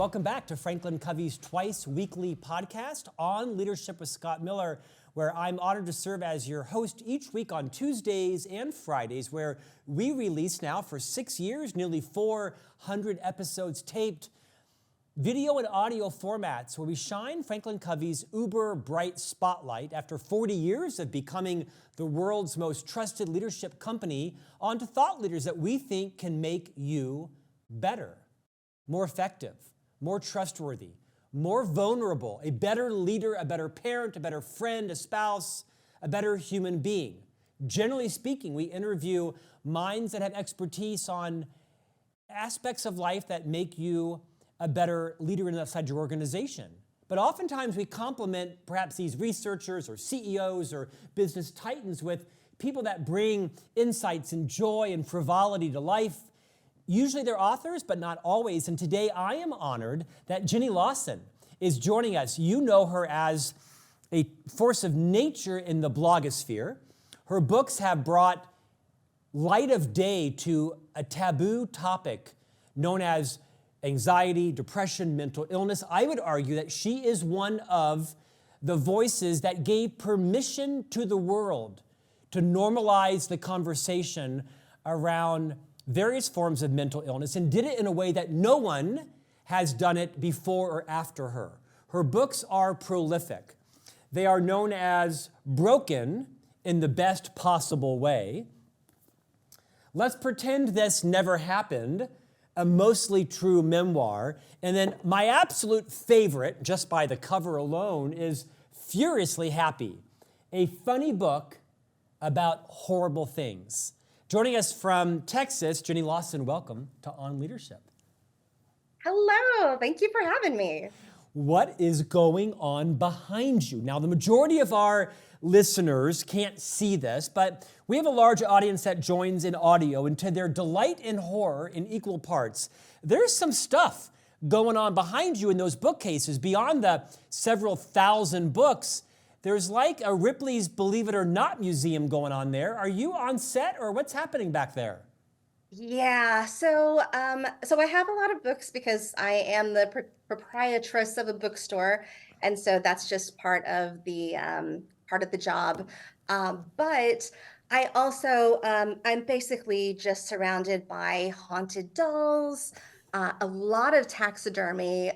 welcome back to Franklin Covey's twice weekly podcast on Leadership with Scott Miller, where I'm honored to serve as your host each week on Tuesdays and Fridays, where we release now for 6 years, nearly 400 episodes taped, video and audio formats where we shine Franklin Covey's uber bright spotlight after 40 years of becoming the world's most trusted leadership company onto thought leaders that we think can make you better, more effective, more trustworthy, more vulnerable, a better leader, a better parent, a better friend, a spouse, a better human being. Generally speaking, we interview minds that have expertise on aspects of life that make you a better leader inside your organization. But oftentimes we complement perhaps these researchers or CEOs or business titans with people that bring insights and joy and frivolity to life. Usually they're authors, but not always. And today I am honored that Jenny Lawson is joining us. You know her as a force of nature in the blogosphere. Her books have brought light of day to a taboo topic known as anxiety, depression, mental illness. I would argue that she is one of the voices that gave permission to the world to normalize the conversation around various forms of mental illness and did it in a way that no one has done it before or after her. Her books are prolific. They are known as Broken in the Best Possible Way. Let's Pretend This Never Happened, a mostly true memoir. And then my absolute favorite, just by the cover alone, is Furiously Happy, a funny book about horrible things. Joining us from Texas, Jenny Lawson, welcome to On Leadership. Hello, thank you for having me. What is going on behind you? Now, the majority of our listeners can't see this, but we have a large audience that joins in audio, and to their delight and horror in equal parts, there's some stuff going on behind you in those bookcases. Beyond the several thousand books, there's like a Ripley's Believe It or Not museum going on there. Are you on set, or what's happening back there? Yeah, so I have a lot of books because I am the proprietress of a bookstore, and so that's just part of the job. But I also I'm basically just surrounded by haunted dolls, a lot of taxidermy,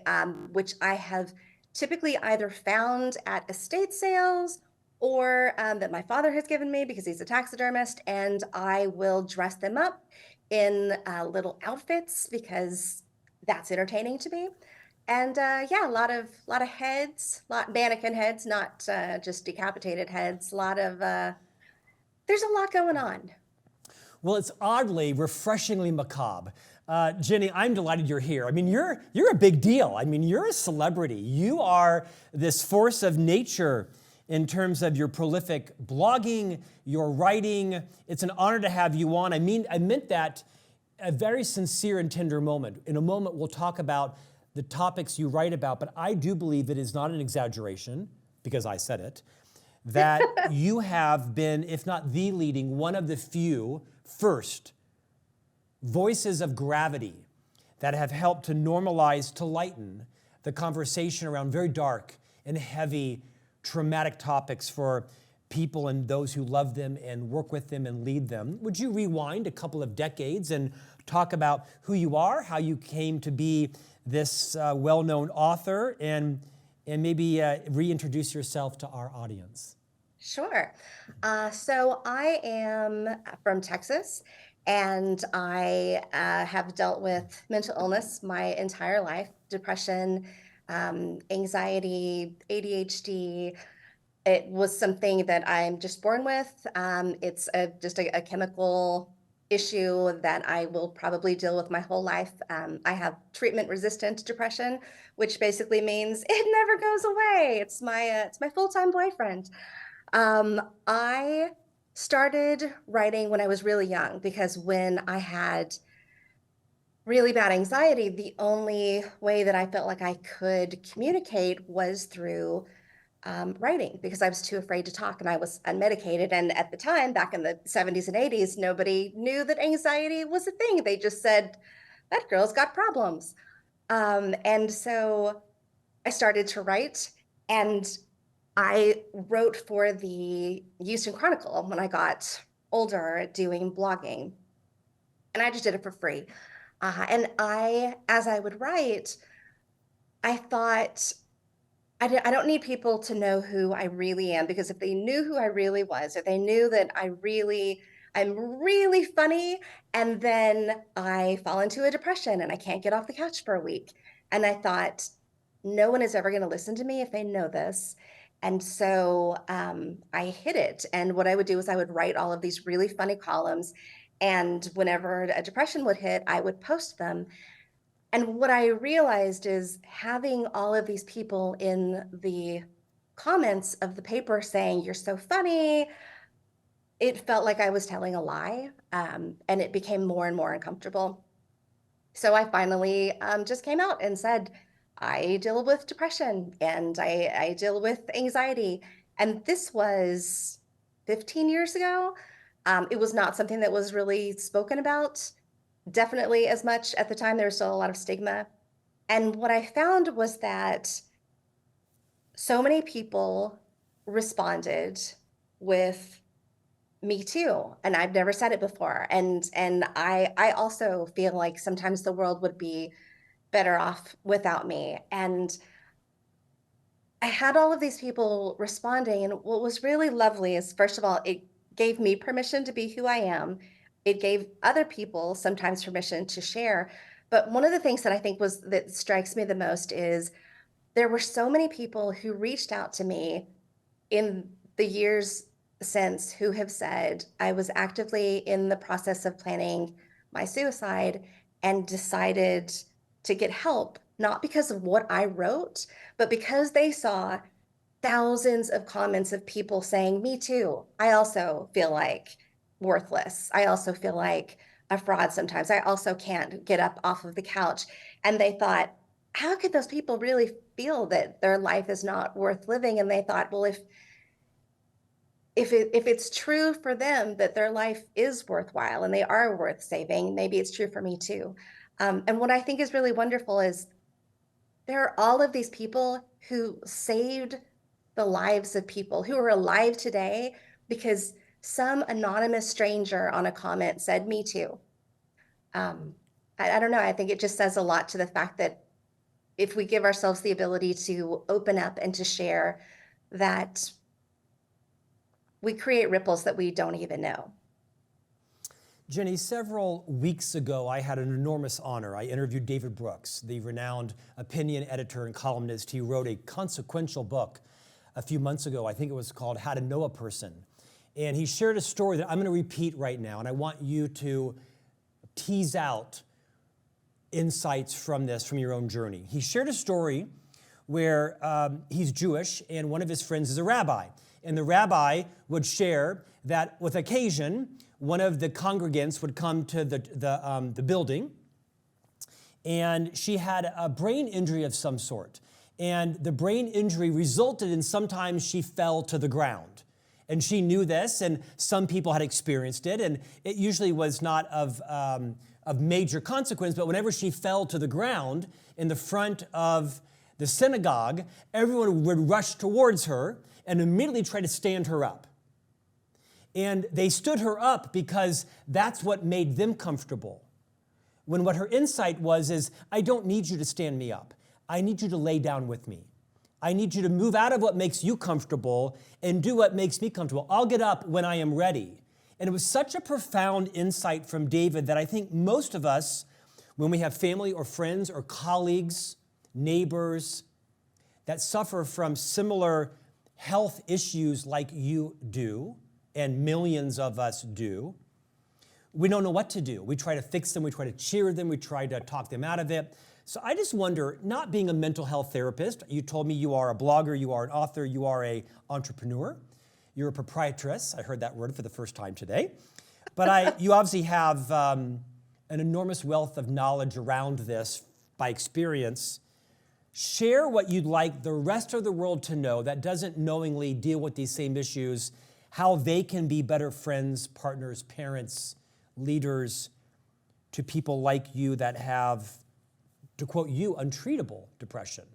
which I have typically either found at estate sales or that my father has given me because he's a taxidermist, and I will dress them up in little outfits because that's entertaining to me. And yeah, a lot of heads, mannequin heads, not just decapitated heads. There's a lot going on. Well, it's oddly, refreshingly macabre. Jenny, I'm delighted you're here. I mean, you're a big deal. I mean, you're a celebrity. You are this force of nature in terms of your prolific blogging, your writing. It's an honor to have you on. I meant that a very sincere and tender moment. In a moment, we'll talk about the topics you write about, but I do believe it is not an exaggeration, because I said it, that you have been, if not the leading, one of the few first voices of gravity that have helped to normalize, to lighten the conversation around very dark and heavy, traumatic topics for people and those who love them and work with them and lead them. Would you rewind a couple of decades and talk about who you are, how you came to be this well-known author, and maybe reintroduce yourself to our audience? Sure. So I am from Texas, and I have dealt with mental illness my entire life, depression, anxiety, ADHD. It was something that I'm just born with. It's just a chemical issue that I will probably deal with my whole life. I have treatment-resistant depression, which basically means it never goes away. It's my full-time boyfriend. I started writing when I was really young because when I had really bad anxiety, the only way that I felt like I could communicate was through writing, because I was too afraid to talk and I was unmedicated. And at the time, back in the 70s and 80s, nobody knew that anxiety was a thing. They just said, that girl's got problems. And so I started to write, and I wrote for the Houston Chronicle when I got older doing blogging, and I just did it for free. As I would write, I thought, I don't need people to know who I really am, because if they knew who I really was, if they knew that I'm really funny, and then I fall into a depression and I can't get off the couch for a week. And I thought, no one is ever going to listen to me if they know this. And so I hid it. And what I would do is I would write all of these really funny columns. And whenever a depression would hit, I would post them. And what I realized is having all of these people in the comments of the paper saying, "You're so funny," it felt like I was telling a lie. And it became more and more uncomfortable. So I finally just came out and said, I deal with depression and I deal with anxiety. And this was 15 years ago. It was not something that was really spoken about, definitely as much at the time. There was still a lot of stigma. And what I found was that so many people responded with "Me too," and I've never said it before. And I also feel like sometimes the world would be better off without me. And I had all of these people responding, and what was really lovely is, first of all, it gave me permission to be who I am. It gave other people sometimes permission to share. But one of the things that I think was that strikes me the most is there were so many people who reached out to me in the years since who have said, I was actively in the process of planning my suicide and decided to get help, not because of what I wrote, but because they saw thousands of comments of people saying, "Me too. I also feel like worthless. I also feel like a fraud sometimes. I also can't get up off of the couch." And they thought, how could those people really feel that their life is not worth living? And they thought, well, if it's true for them that their life is worthwhile and they are worth saving, maybe it's true for me too. And what I think is really wonderful is there are all of these people who saved the lives of people who are alive today because some anonymous stranger on a comment said, "Me too." Um, I don't know. I think it just says a lot to the fact that if we give ourselves the ability to open up and to share, that we create ripples that we don't even know. Jenny, several weeks ago, I had an enormous honor. I interviewed David Brooks, the renowned opinion editor and columnist. He wrote a consequential book a few months ago. I think it was called How to Know a Person. And he shared a story that I'm going to repeat right now, and I want you to tease out insights from this, from your own journey. He shared a story where he's Jewish, and one of his friends is a rabbi. And the rabbi would share that with occasion, one of the congregants would come to the building, and she had a brain injury of some sort. And the brain injury resulted in sometimes she fell to the ground. And she knew this, and some people had experienced it, and it usually was not of major consequence, but whenever she fell to the ground in the front of the synagogue, everyone would rush towards her and immediately try to stand her up. And they stood her up because that's what made them comfortable. When what her insight was is, I don't need you to stand me up. I need you to lay down with me. I need you to move out of what makes you comfortable and do what makes me comfortable. I'll get up when I am ready. And it was such a profound insight from David that I think most of us, when we have family or friends or colleagues, neighbors that suffer from similar health issues like you do, and millions of us do, we don't know what to do. We try to fix them, we try to cheer them, we try to talk them out of it. So I just wonder, not being a mental health therapist, you told me you are a blogger, you are an author, you are an entrepreneur, you're a proprietress. I heard that word for the first time today. But you obviously have an enormous wealth of knowledge around this by experience. Share what you'd like the rest of the world to know that doesn't knowingly deal with these same issues, how they can be better friends, partners, parents, leaders to people like you that have to quote you, untreatable depression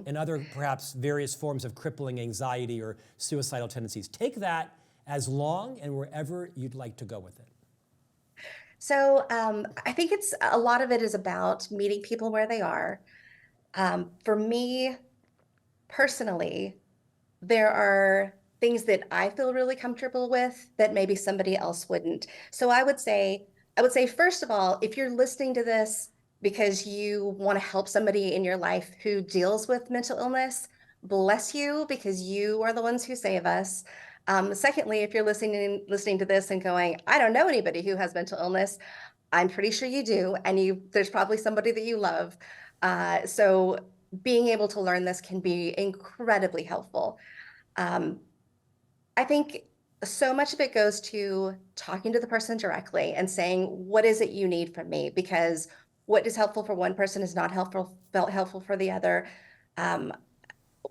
and other perhaps various forms of crippling anxiety or suicidal tendencies. Take that as long and wherever you'd like to go with it. So I think it's a lot of it is about meeting people where they are. For me personally, there are things that I feel really comfortable with that maybe somebody else wouldn't. So I would say, first of all, if you're listening to this because you want to help somebody in your life who deals with mental illness, bless you, because you are the ones who save us. Secondly, if you're listening to this and going, I don't know anybody who has mental illness, I'm pretty sure you do, and there's probably somebody that you love. So being able to learn this can be incredibly helpful. Um, I think so much of it goes to talking to the person directly and saying, what is it you need from me? Because what is helpful for one person is not helpful for the other. Um,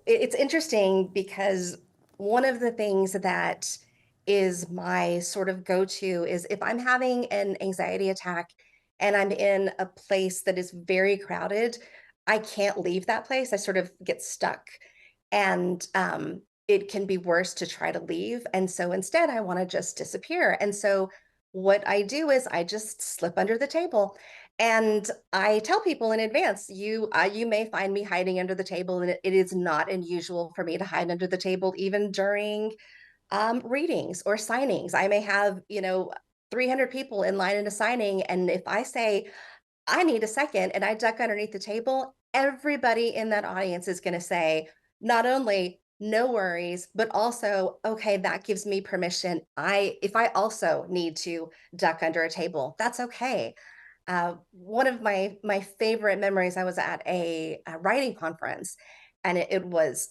it's interesting because one of the things that is my sort of go-to is if I'm having an anxiety attack and I'm in a place that is very crowded, I can't leave that place. I sort of get stuck. And it can be worse to try to leave. And so instead, I want to just disappear. And so what I do is I just slip under the table. And I tell people in advance, you may find me hiding under the table, and it is not unusual for me to hide under the table, even during readings or signings. I may have 300 people in line in a signing, and if I say I need a second and I duck underneath the table, everybody in that audience is going to say not only no worries, but also, okay, that gives me permission. If I also need to duck under a table, that's okay. One of my favorite memories, I was at a writing conference, and it was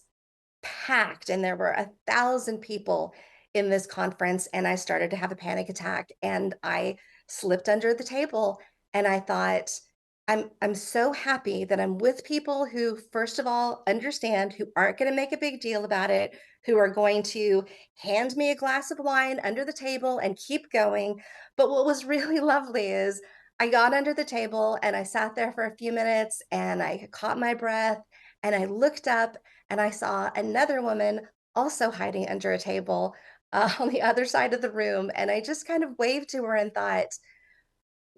packed, and there were 1,000 people in this conference, and I started to have a panic attack, and I slipped under the table, and I thought, I'm so happy that I'm with people who, first of all, understand, who aren't going to make a big deal about it, who are going to hand me a glass of wine under the table and keep going. But what was really lovely is I got under the table and I sat there for a few minutes and I caught my breath and I looked up and I saw another woman also hiding under a table on the other side of the room. And I just kind of waved to her and thought,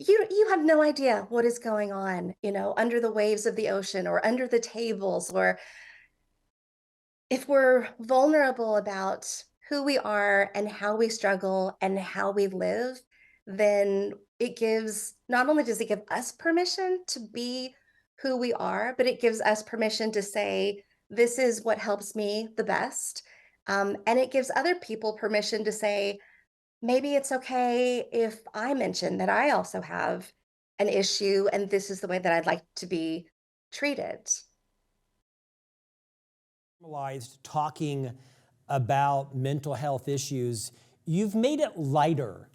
you have no idea what is going on, under the waves of the ocean or under the tables, or if we're vulnerable about who we are and how we struggle and how we live, then not only does it give us permission to be who we are, but it gives us permission to say, this is what helps me the best. And it gives other people permission to say, maybe it's okay if I mention that I also have an issue and this is the way that I'd like to be treated. Normalized talking about mental health issues, you've made it lighter.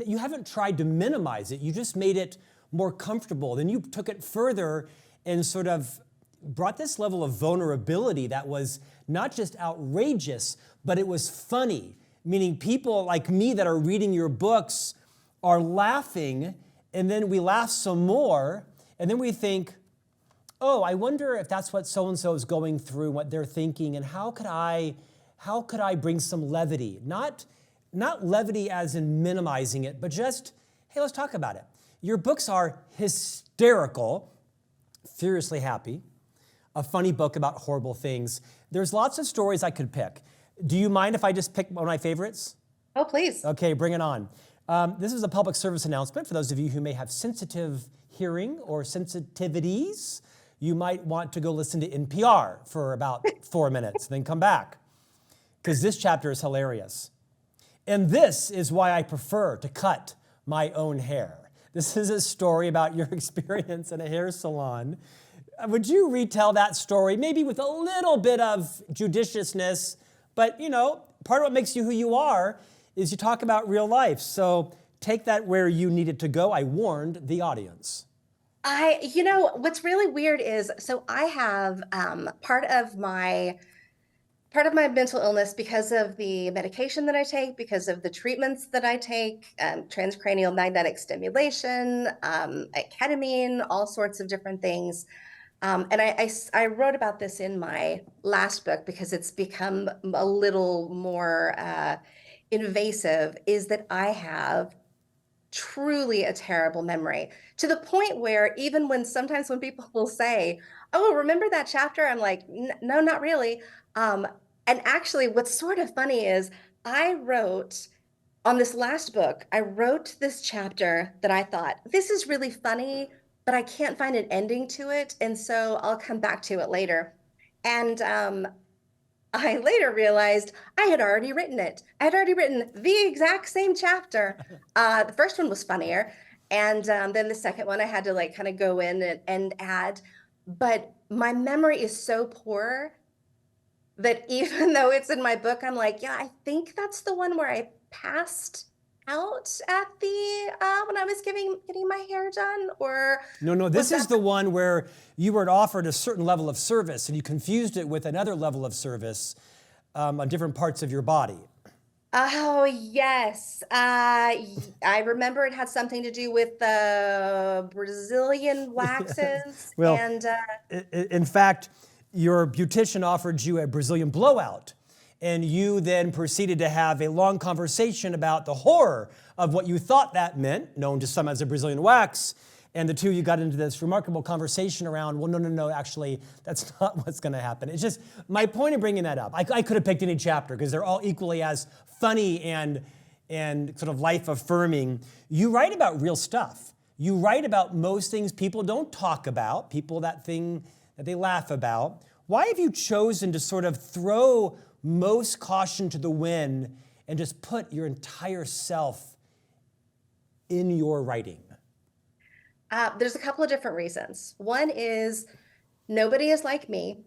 You haven't tried to minimize it. You just made it more comfortable. Then you took it further and sort of brought this level of vulnerability that was not just outrageous, but it was funny. Meaning people like me that are reading your books are laughing, and then we laugh some more, and then we think, oh, I wonder if that's what so-and-so is going through, what they're thinking, and how could I bring some levity? Not levity as in minimizing it, but just, hey, let's talk about it. Your books are hysterical, furiously happy, a funny book about horrible things. There's lots of stories I could pick. Do you mind if I just pick one of my favorites? Oh, please. Okay, bring it on. This is a public service announcement for those of you who may have sensitive hearing or sensitivities. You might want to go listen to NPR for about 4 minutes, then come back, because this chapter is hilarious. And this is why I prefer to cut my own hair. This is a story about your experience in a hair salon. Would you retell that story, maybe with a little bit of judiciousness? But, part of what makes you who you are is you talk about real life. So take that where you need it to go. I warned the audience. What's really weird is, so I have part of my part of my mental illness because of the medication that I take, because of the treatments that I take, transcranial magnetic stimulation, ketamine, all sorts of different things. And I wrote about this in my last book because it's become a little more invasive, is that I have truly a terrible memory, to the point where even when sometimes when people will say, "Oh, remember that chapter?" I'm like, No, not really." And actually, what's sort of funny is I wrote on this last book, I wrote this chapter that I thought, this is really funny, but I can't find an ending to it. And so I'll come back to it later. And I later realized I had already written it. I had already written the exact same chapter. The first one was funnier. And then the second one, I had to like kind of go in and add. But my memory is so poor that even though it's in my book, I'm like, yeah, I think that's the one where I passed out at the when I was getting my hair done, or No, was this is that the one where you were offered a certain level of service and you confused it with another level of service on different parts of your body. Oh, yes. I remember it had something to do with the Brazilian Yes. waxes Well, and in fact, your beautician offered you a Brazilian blowout, and you then proceeded to have a long conversation about the horror of what you thought that meant, known to some as a Brazilian wax. And the two of you got into this remarkable conversation around, well, no, actually, that's not what's going to happen. It's just my point of bringing that up. I could have picked any chapter because they're all equally as funny and sort of life affirming. You write about real stuff. You write about most things people don't talk about, that thing that they laugh about. Why have you chosen to sort of throw most caution to the wind and just put your entire self in your writing? there's a couple of different reasons. One is nobody is like me.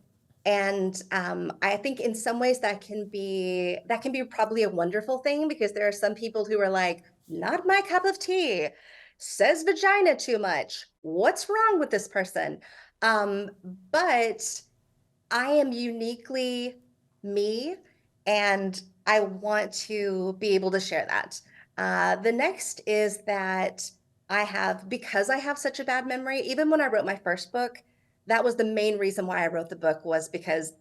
And I think in some ways that can be probably a wonderful thing, because there are some people who are like, not my cup of tea, says vagina too much. What's wrong with this person? Um, but I am uniquely me, and I want to be able to share that. The next is that because I have such a bad memory, even when I wrote my first book, that was the main reason why I wrote the book, was because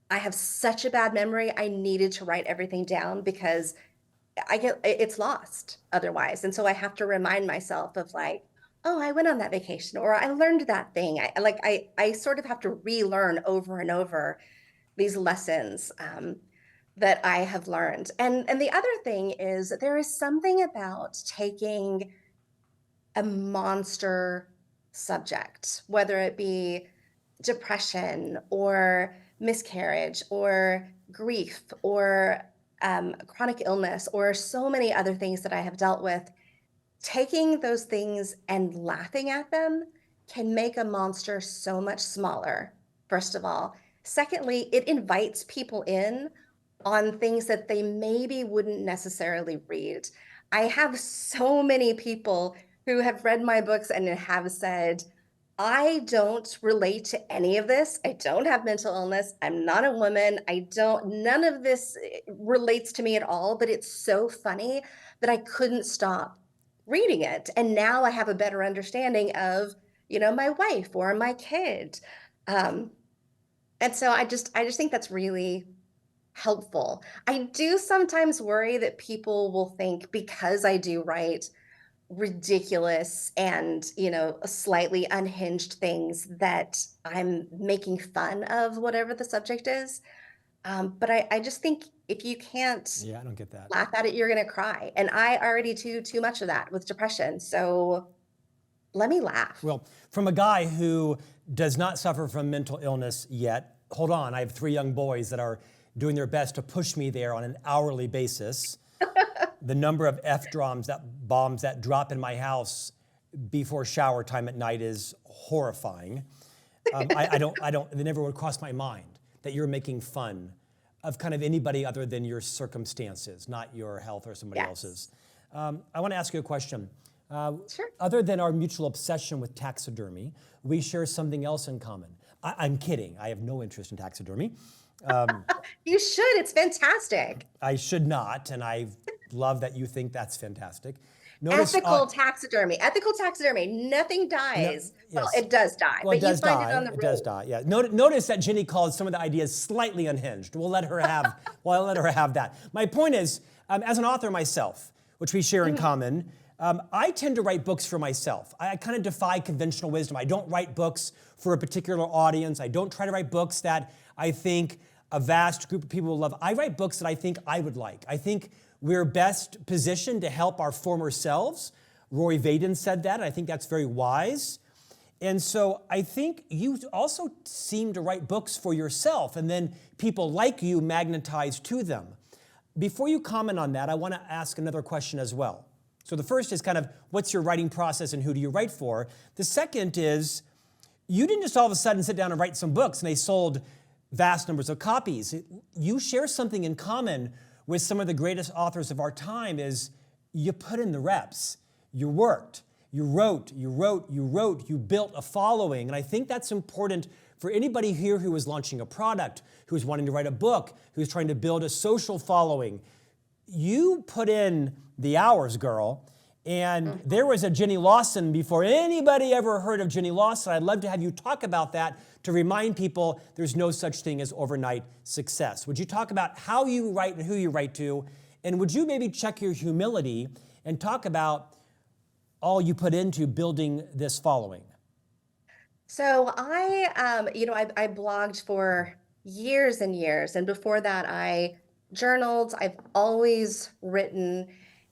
I have such a bad memory. I needed to write everything down because it's lost otherwise. And so I have to remind myself of like, oh, I went on that vacation, or I learned that thing. I sort of have to relearn over and over these lessons that I have learned. And the other thing is that there is something about taking a monster subject, whether it be depression or miscarriage or grief or chronic illness or so many other things that I have dealt with. Taking those things and laughing at them can make a monster so much smaller, first of all. Secondly, it invites people in on things that they maybe wouldn't necessarily read. I have so many people who have read my books and have said, I don't relate to any of this. I don't have mental illness. I'm not a woman. None of this relates to me at all, but it's so funny that I couldn't stop reading it. And now I have a better understanding of, my wife or my kid. Um, and so I just think that's really helpful. I do sometimes worry that people will think, because I do write ridiculous and, slightly unhinged things, that I'm making fun of whatever the subject is. But I just think if you can't Yeah, I don't get that. laugh at it, you're gonna cry. And I already do too much of that with depression. So let me laugh. Well, from a guy who does not suffer from mental illness yet, hold on, I have 3 young boys that are doing their best to push me there on an hourly basis. The number of bombs that drop in my house before shower time at night is horrifying. It never would cross my mind that you're making fun of kind of anybody other than your circumstances, not your health or somebody Yes. else's. I want to ask you a question. Sure. Other than our mutual obsession with taxidermy, we share something else in common. I'm kidding. I have no interest in taxidermy. You should. It's fantastic. I should not, and I love that you think that's fantastic. Notice, Ethical taxidermy. Ethical taxidermy. Nothing no, dies. Well, yes, it does die, well, it but you does find it die. on the It does road. die. Yeah. Notice that Jenny called some of the ideas slightly unhinged. We'll let her have. Well, I'll let her have that. My point is, as an author myself, which we share in common, I tend to write books for myself. I kind of defy conventional wisdom. I don't write books for a particular audience. I don't try to write books that I think a vast group of people will love. I write books that I think I would like. I think we're best positioned to help our former selves. Roy Vaden said that, and I think that's very wise. And so I think you also seem to write books for yourself, and then people like you magnetize to them. Before you comment on that, I want to ask another question as well. So the first is kind of, what's your writing process and who do you write for? The second is, you didn't just all of a sudden sit down and write some books and they sold vast numbers of copies. You share something in common with some of the greatest authors of our time is you put in the reps. You worked, you wrote, you built a following. And I think that's important for anybody here who is launching a product, who's wanting to write a book, who's trying to build a social following. You put in the hours, girl. And there was a Jenny Lawson before anybody ever heard of Jenny Lawson. I'd love to have you talk about that to remind people there's no such thing as overnight success. Would you talk about how you write and who you write to? And would you maybe check your humility and talk about all you put into building this following? So I blogged for years and years, and before that, I journaled. I've always written,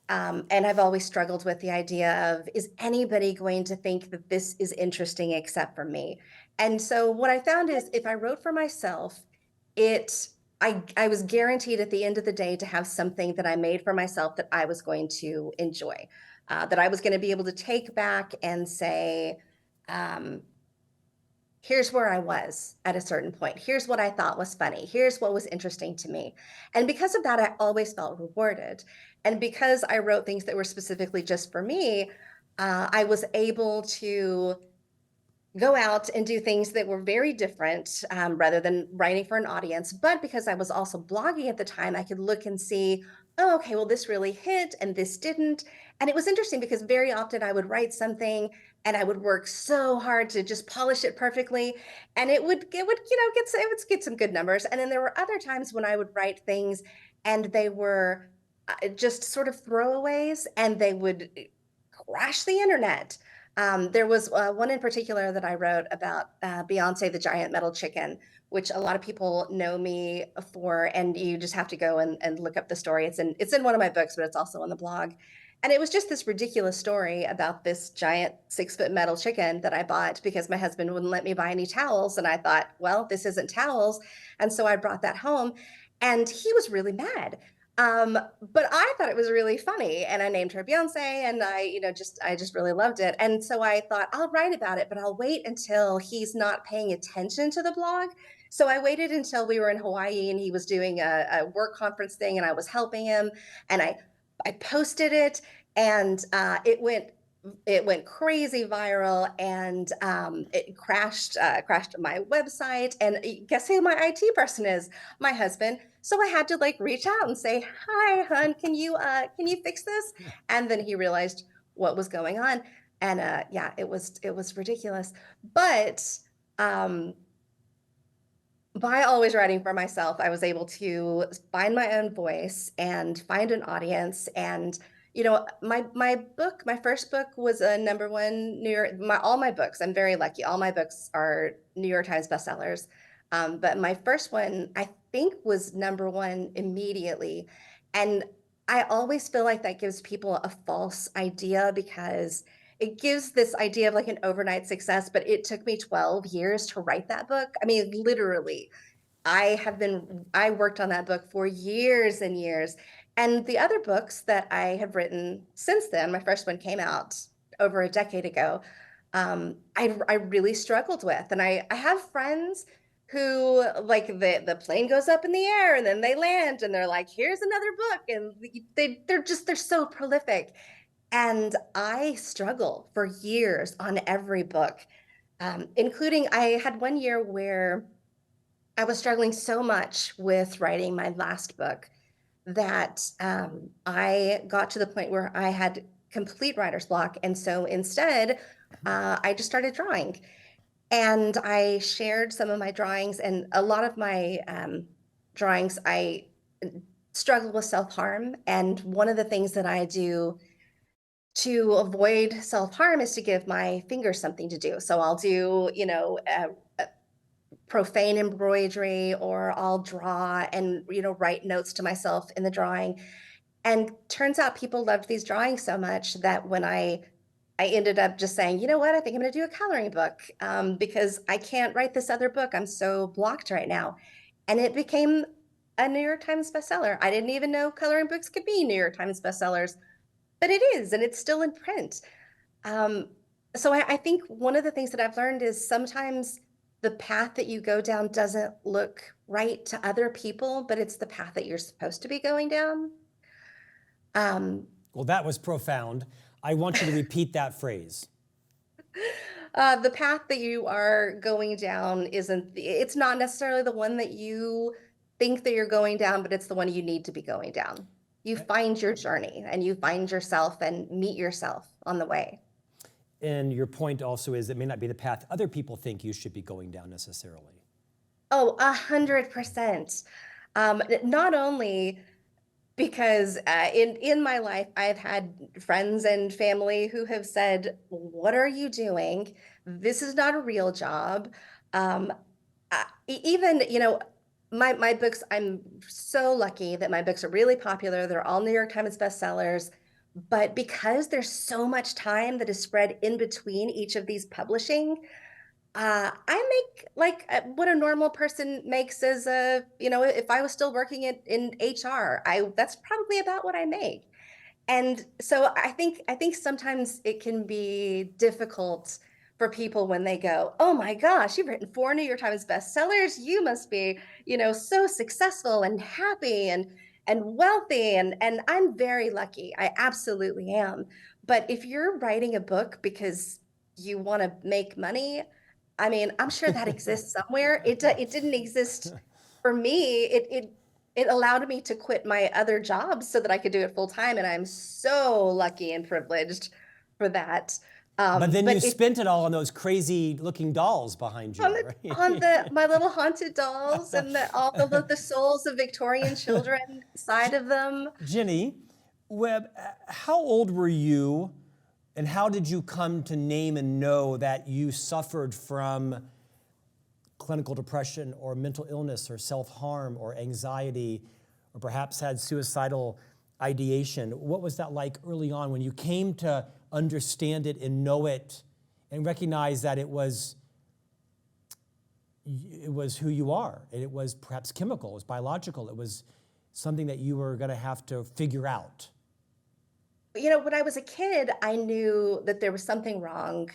and I've always struggled with the idea of, is anybody going to think that this is interesting except for me? And so what I found is, if I wrote for myself, it I was guaranteed at the end of the day to have something that I made for myself that I was going to enjoy, that I was going to be able to take back and say. Um, Here's where I was at a certain point. Here's what I thought was funny. Here's what was interesting to me. And because of that, I always felt rewarded. And because I wrote things that were specifically just for me, I was able to go out and do things that were very different, rather than writing for an audience. But because I was also blogging at the time, I could look and see, oh, okay, well, this really hit and this didn't. And it was interesting because very often I would write something and I would work so hard to just polish it perfectly, and it would get some good numbers. And then there were other times when I would write things and they were just sort of throwaways, and they would crash the internet. There was one in particular that I wrote about Beyonce the giant metal chicken, which a lot of people know me for, and you just have to go and look up the story. It's in one of my books, but it's also on the blog. And it was just this ridiculous story about this giant 6-foot metal chicken that I bought because my husband wouldn't let me buy any towels. And I thought, well, this isn't towels. And so I brought that home, and he was really mad. But I thought it was really funny, and I named her Beyonce, and I just really loved it. And so I thought, I'll write about it, but I'll wait until he's not paying attention to the blog. So I waited until we were in Hawaii and he was doing a work conference thing, and I was helping him, and I posted it, and it went crazy viral, and it crashed my website. And guess who my IT person is? My husband. So I had to like reach out and say, "Hi, hon, can you fix this?" And then he realized what was going on, and yeah, it was ridiculous. But um, by always writing for myself, I was able to find my own voice and find an audience. And my first book was a number one New York. All my books, I'm very lucky. All my books are New York Times bestsellers. But my first one, I think, was number one immediately. And I always feel like that gives people a false idea, because it gives this idea of like an overnight success, but it took me 12 years to write that book. I mean, literally. I worked on that book for years and years. And the other books that I have written since then, my first one came out over a decade ago, I really struggled with. And I have friends who, like, the plane goes up in the air and then they land and they're like, here's another book. And they're so prolific. And I struggle for years on every book, including I had one year where I was struggling so much with writing my last book that I got to the point where I had complete writer's block. And so instead, I just started drawing. And I shared some of my drawings, and a lot of my drawings, I struggle with self-harm. And one of the things that I do to avoid self-harm is to give my fingers something to do. So I'll do, profane embroidery, or I'll draw and, write notes to myself in the drawing. And turns out people loved these drawings so much that when I ended up just saying, you know what, I think I'm going to do a coloring book, because I can't write this other book. I'm so blocked right now. And it became a New York Times bestseller. I didn't even know coloring books could be New York Times bestsellers, but it is, and it's still in print. Um, so I think one of the things that I've learned is sometimes the path that you go down doesn't look right to other people, but it's the path that you're supposed to be going down. Well, that was profound. I want you to repeat that phrase. The path that you are going down it's not necessarily the one that you think that you're going down, but it's the one you need to be going down. You find your journey and you find yourself and meet yourself on the way. And your point also is it may not be the path other people think you should be going down necessarily. Oh, 100%. Not only because in my life, I've had friends and family who have said, "What are you doing? This is not a real job." Um, Even, my books, I'm so lucky that my books are really popular. They're all New York Times bestsellers. But because there's so much time that is spread in between each of these publishing, I make like what a normal person makes as if I was still working in HR, that's probably about what I make. And so I think sometimes it can be difficult for people when they go, "Oh my gosh, you've written 4 New York Times bestsellers. You must be, so successful and happy and wealthy." And I'm very lucky. I absolutely am. But if you're writing a book because you want to make money, I mean, I'm sure that exists somewhere. It didn't exist for me. It allowed me to quit my other jobs so that I could do it full time, and I'm so lucky and privileged for that. But then you But if spent it all on those crazy looking dolls behind on you, on right? the my little haunted dolls and all the souls of Victorian children inside of them. Jenny, Webb, how old were you and how did you come to name and know that you suffered from clinical depression or mental illness or self-harm or anxiety or perhaps had suicidal ideation? What was that like early on when you came to understand it and know it and recognize that it was who you are, and it was perhaps chemical, it was biological, it was something that you were going to have to figure out? When I was a kid, I knew that there was something wrong,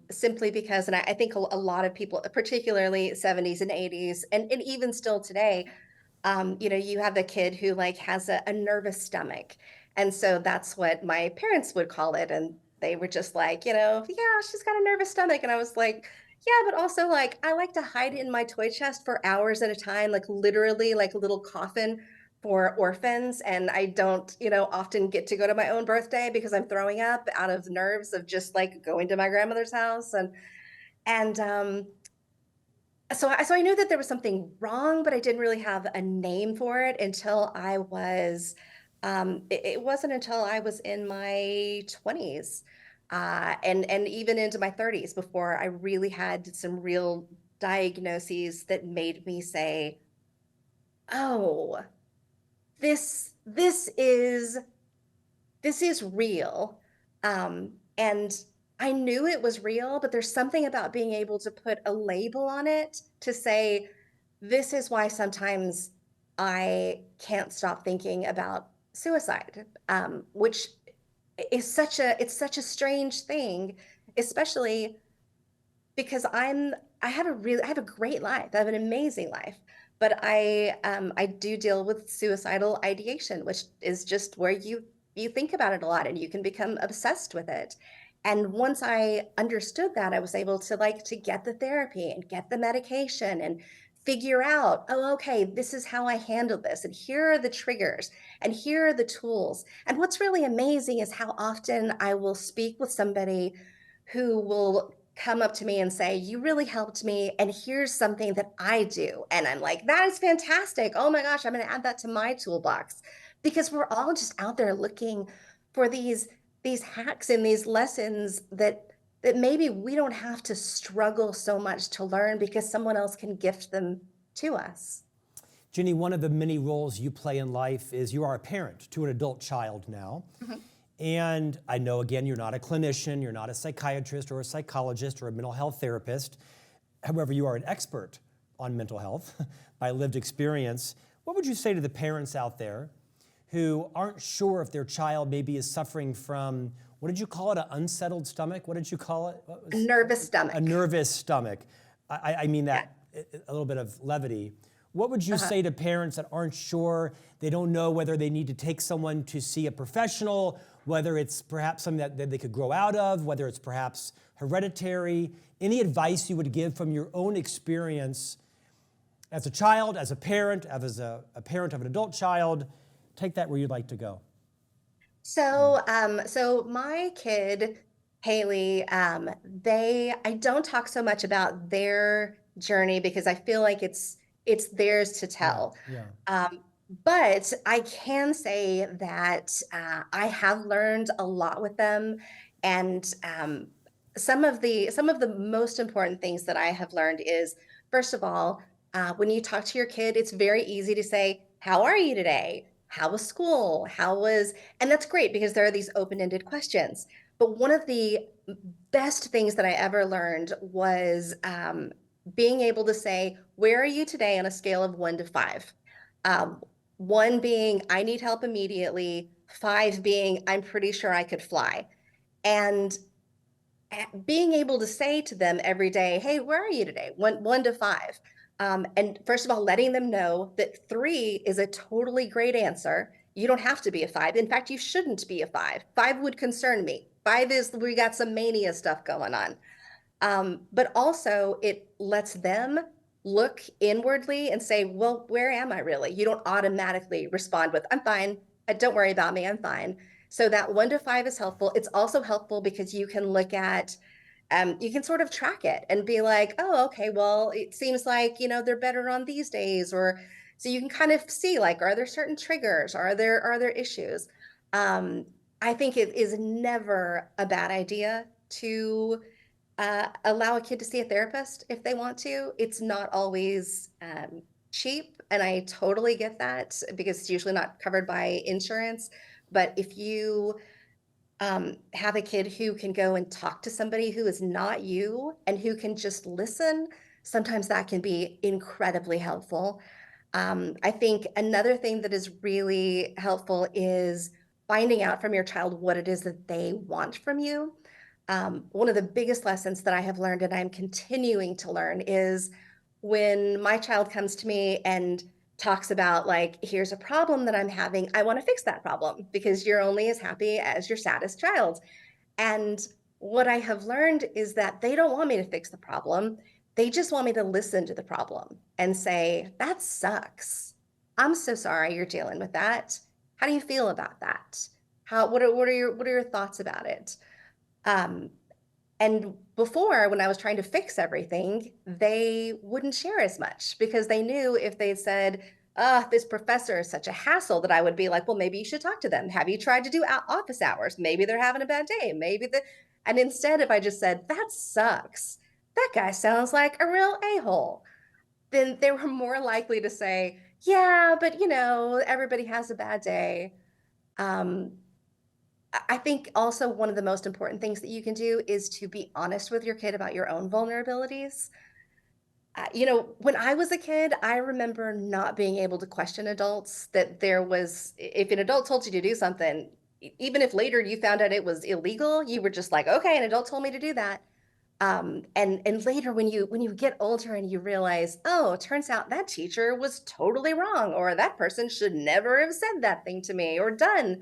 simply because, and I think a lot of people, particularly 70s and 80s, and even still today, you have the kid who like has a nervous stomach. And so that's what my parents would call it. And they were just like, yeah, she's got a nervous stomach. And I was like, yeah, but also like I like to hide it in my toy chest for hours at a time, like literally like a little coffin for orphans. And I don't, often get to go to my own birthday because I'm throwing up out of nerves of just like going to my grandmother's house. And so I knew that there was something wrong, but I didn't really have a name for it until it wasn't until I was in my 20s, and even into my 30s before I really had some real diagnoses that made me say, "Oh, this is real." And I knew it was real, but there's something about being able to put a label on it to say, this is why sometimes I can't stop thinking about suicide, which is it's such a strange thing, especially because I have a great life. I have an amazing life. But I do deal with suicidal ideation, which is just where you think about it a lot and you can become obsessed with it. And once I understood that, I was able to to get the therapy and get the medication and figure out, oh, okay, this is how I handle this, and here are the triggers, and here are the tools. And what's really amazing is how often I will speak with somebody who will come up to me and say, you really helped me, and here's something that I do. And I'm like, that is fantastic. Oh my gosh, I'm going to add that to my toolbox. Because we're all just out there looking for these hacks and these lessons that maybe we don't have to struggle so much to learn because someone else can gift them to us. Jenny, one of the many roles you play in life is you are a parent to an adult child now. Mhm. And I know, again, you're not a clinician, you're not a psychiatrist or a psychologist or a mental health therapist. However, you are an expert on mental health by lived experience. What would you say to the parents out there who aren't sure if their child maybe is suffering from, what did you call it, an unsettled stomach? What did you call it? What A was, nervous stomach. a nervous stomach. I mean Yeah. that a little bit of levity. What would you Uh-huh. say to parents that aren't sure, they don't know whether they need to take someone to see a professional, whether it's perhaps something that they could grow out of, whether it's perhaps hereditary? Any advice you would give from your own experience as a child, as a parent, as a parent of an adult child? Take that where you'd like to go. So my kid, Haley, I don't talk so much about their journey because I feel like it's theirs to Yeah, tell. yeah. Um, but I can say that I have learned a lot with them, and some of the most important things that I have learned is, first of all, when you talk to your kid, it's very easy to say, "How are you today? How was school? How was?" And that's great because there are these open-ended questions. But one of the best things that I ever learned was being able to say, "Where are you today on a scale of 1 to 5?" Um, one being, I need help immediately. Five being, I'm pretty sure I could fly. And being able to say to them every day, "Hey, where are you today?" 1 to 5. And first of all, letting them know that 3 is a totally great answer. You don't have to be a 5. In fact, you shouldn't be a 5. 5 would concern me. 5 is, we got some mania stuff going on. But also, it lets them look inwardly and say, well, where am I really? You don't automatically respond with, I'm fine. Don't worry about me. I'm fine. So that 1 to 5 is helpful. It's also helpful because you can look at, you can sort of track it and be like, oh, okay, well, it seems like, they're better on these days. Or so you can kind of see, like, are there certain triggers? Are there issues? Um, I think it is never a bad idea to allow a kid to see a therapist if they want to. It's not always cheap, and I totally get that because it's usually not covered by insurance. But if you have a kid who can go and talk to somebody who is not you and who can just listen, sometimes that can be incredibly helpful. I think another thing that is really helpful is finding out from your child what it is that they want from you. One of the biggest lessons that I have learned and I'm continuing to learn is when my child comes to me and talks about, like, here's a problem that I'm having, I want to fix that problem because you're only as happy as your saddest child. And what I have learned is that they don't want me to fix the problem. They just want me to listen to the problem and say, that sucks. I'm so sorry you're dealing with that. How do you feel about that? What are your thoughts about it? Um, and before, when I was trying to fix everything, they wouldn't share as much because they knew if they said, this professor is such a hassle, that I would be like, well, maybe you should talk to them. Have you tried to do office hours? Maybe they're having a bad day. And instead, if I just said, that sucks, that guy sounds like a real a-hole, then they were more likely to say, yeah, but everybody has a bad day. Um, I think also one of the most important things that you can do is to be honest with your kid about your own vulnerabilities. When I was a kid, I remember not being able to question adults, that if an adult told you to do something, even if later you found out it was illegal, you were just like, okay, an adult told me to do that. And later when you get older and you realize, oh, it turns out that teacher was totally wrong, or that person should never have said that thing to me or done.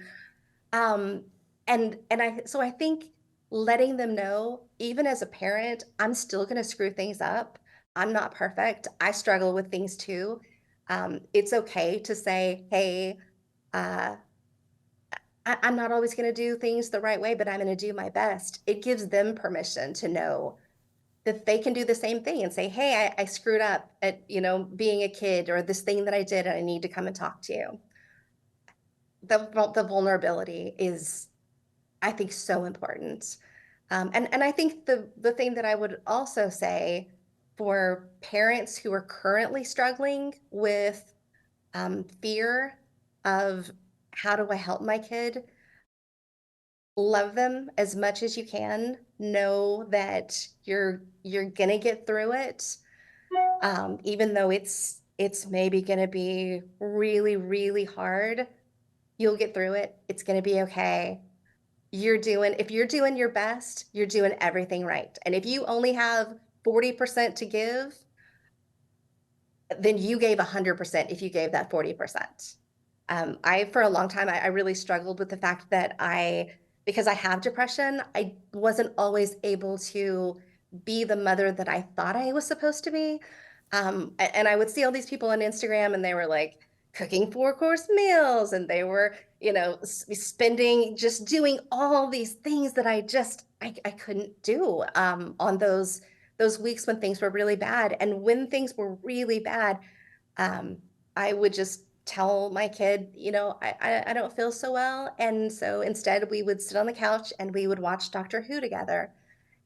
Um, and I think letting them know, even as a parent, I'm still going to screw things up, I'm not perfect. I struggle with things too. It's okay to say, hey, uh, I'm not always going to do things the right way, but I'm going to do my best. It gives them permission to know that they can do the same thing and say, hey, I screwed up at, being a kid, or this thing that I did, and I need to come and talk to you. The vulnerability is, I think, so important. And I think the thing that I would also say for parents who are currently struggling with fear of, how do I help my kid? Love them as much as you can. Know that you're gonna get through it, even though it's maybe gonna be really, really hard. You'll get through it. It's gonna be okay. If you're doing your best, you're doing everything right. And if you only have 40% to give, then you gave 100% if you gave that 40%. For a long time, I really struggled with the fact that because I have depression, I wasn't always able to be the mother that I thought I was supposed to be. And I would see all these people on Instagram, and they were like cooking 4-course meals, and they were, spending, just doing all these things that I couldn't do on those weeks when things were really bad. And when things were really bad, um, I would just tell my kid, I don't feel so well. And so instead, we would sit on the couch and we would watch Doctor Who together.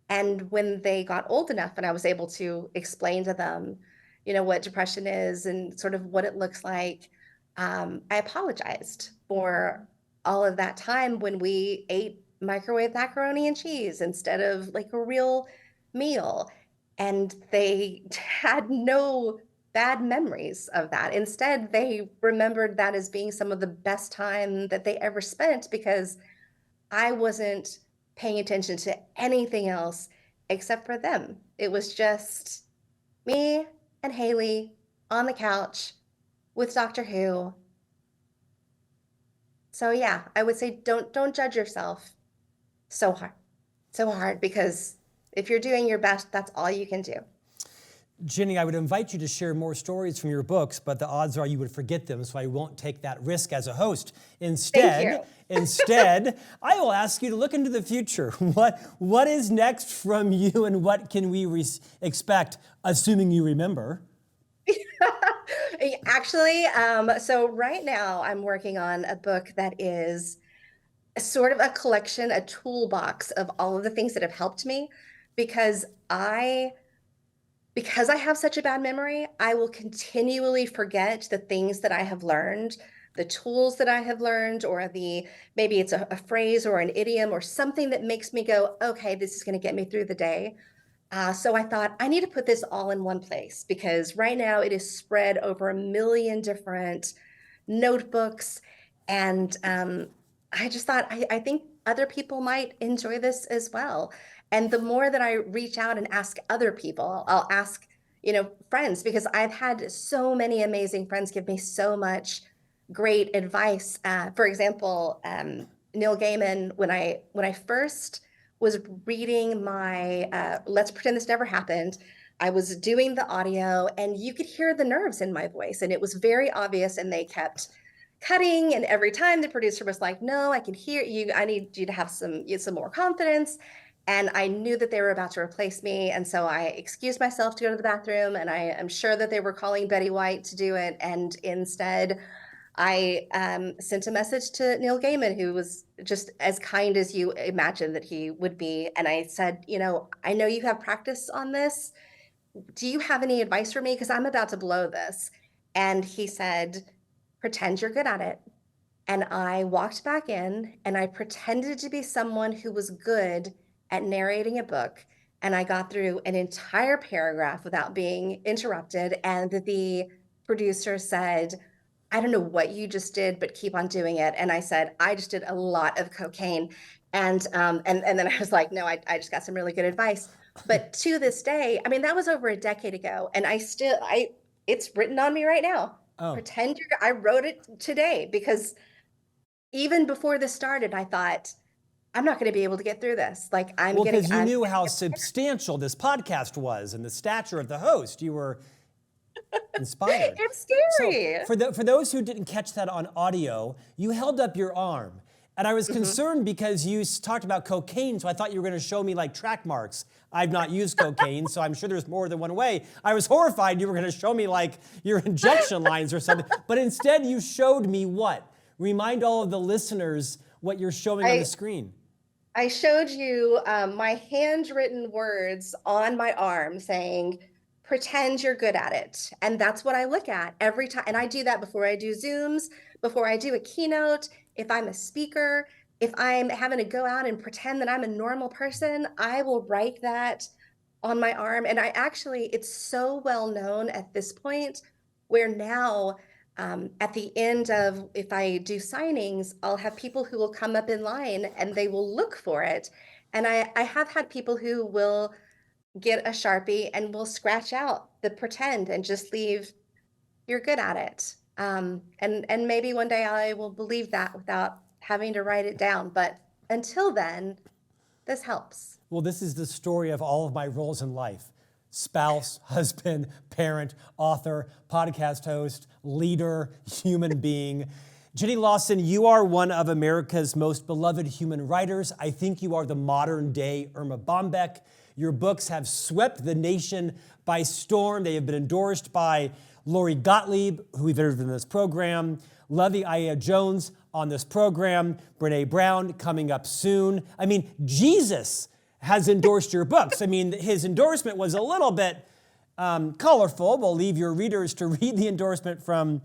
And when they got old enough and I was able to explain to them, what depression is and sort of what it looks like, I apologized for all of that time when we ate microwave macaroni and cheese instead of like a real meal. And they had no bad memories of that. Instead, they remembered that as being some of the best time that they ever spent, because I wasn't paying attention to anything else except for them. It was just me and Haley on the couch with Doctor Who. So yeah, I would say don't judge yourself so hard. So hard, because if you're doing your best, that's all you can do. Jenny, I would invite you to share more stories from your books, but the odds are you would forget them, so I won't take that risk as a host. Thank Instead, I will ask you to look into the future. What is next from you, and what can we expect, assuming you remember? Actually, so right now I'm working on a book that is sort of a collection, a toolbox of all of the things that have helped me, because I have such a bad memory. I will continually forget the things that I have learned, the tools that I have learned, or maybe it's a phrase or an idiom or something that makes me go, okay, this is going to get me through the day. So I thought, I need to put this all in one place, because right now it is spread over a million different notebooks. And I just thought, I think other people might enjoy this as well. And the more that I reach out and ask other people, I'll ask, friends, because I've had so many amazing friends give me so much great advice. For example, Neil Gaiman, when I first was reading my Let's Pretend This Never Happened, I was doing the audio and you could hear the nerves in my voice, and it was very obvious, and they kept cutting, and every time the producer was like, no, I can hear you, I need you to have some more confidence. And I knew that they were about to replace me, and so I excused myself to go to the bathroom, and I am sure that they were calling Betty White to do it, and instead I sent a message to Neil Gaiman, who was just as kind as you imagine that he would be. And I said, I know you have practice on this. Do you have any advice for me? Because I'm about to blow this. And he said, pretend you're good at it. And I walked back in and I pretended to be someone who was good at narrating a book. And I got through an entire paragraph without being interrupted. And the producer said, I don't know what you just did, but keep on doing it. And I said, I just did a lot of cocaine. And then I was like, no, I just got some really good advice. But to this day, I mean, that was over a decade ago. And it's written on me right now. Oh. I wrote it today, because even before this started, I thought, I'm not going to be able to get through this. Like Well, because you knew how substantial this podcast was and the stature of the host. You were inspired. It's So scary. for those who didn't catch that on audio, you held up your arm. And I was concerned because you talked about cocaine, so I thought you were going to show me like track marks. I've not used cocaine, so I'm sure there's more than one way. I was horrified you were going to show me like your injection lines or something. But instead you showed me what? Remind all of the listeners what you're showing on the screen. I showed you my handwritten words on my arm saying, pretend you're good at it. And that's what I look at every time. And I do that before I do Zooms, before I do a keynote. If I'm a speaker, if I'm having to go out and pretend that I'm a normal person, I will write that on my arm. And it's so well known at this point where now at the end of, if I do signings, I'll have people who will come up in line and they will look for it. And I have had people who will get a Sharpie and will scratch out the pretend and just leave, you're good at it. And maybe one day I will believe that without having to write it down. But until then, this helps. Well, this is the story of all of my roles in life. Spouse, husband, parent, author, podcast host, leader, human being. Jenny Lawson, you are one of America's most beloved human writers. I think you are the modern day Irma Bombeck. Your books have swept the nation by storm. They have been endorsed by Lori Gottlieb, who we've interviewed in this program, Levy Aya Jones on this program, Brene Brown coming up soon. I mean, Jesus has endorsed your books. I mean, his endorsement was a little bit colorful. We'll leave your readers to read the endorsement from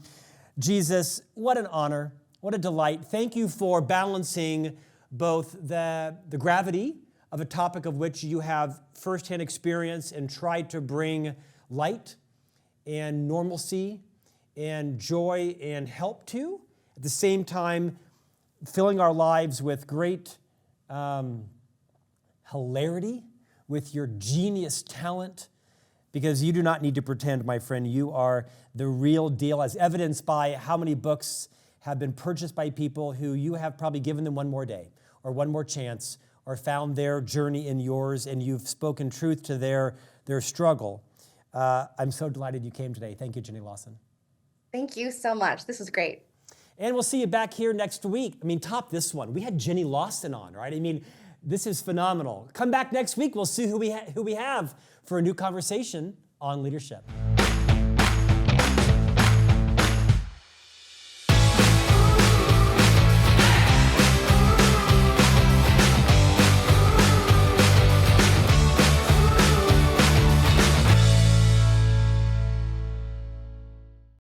Jesus. What an honor. What a delight. Thank you for balancing both the gravity of a topic of which you have firsthand experience and tried to bring light and normalcy and joy and help to. At the same time, filling our lives with great hilarity, with your genius talent, because you do not need to pretend, my friend. You are the real deal, as evidenced by how many books have been purchased by people who you have probably given them one more day or one more chance or found their journey in yours, and you've spoken truth to their struggle. I'm so delighted you came today. Thank you, Jenny Lawson. Thank you so much. This is great. And we'll see you back here next week. I mean, top this one. We had Jenny Lawson on, right? I mean, this is phenomenal. Come back next week. We'll see who we have for a new conversation on leadership.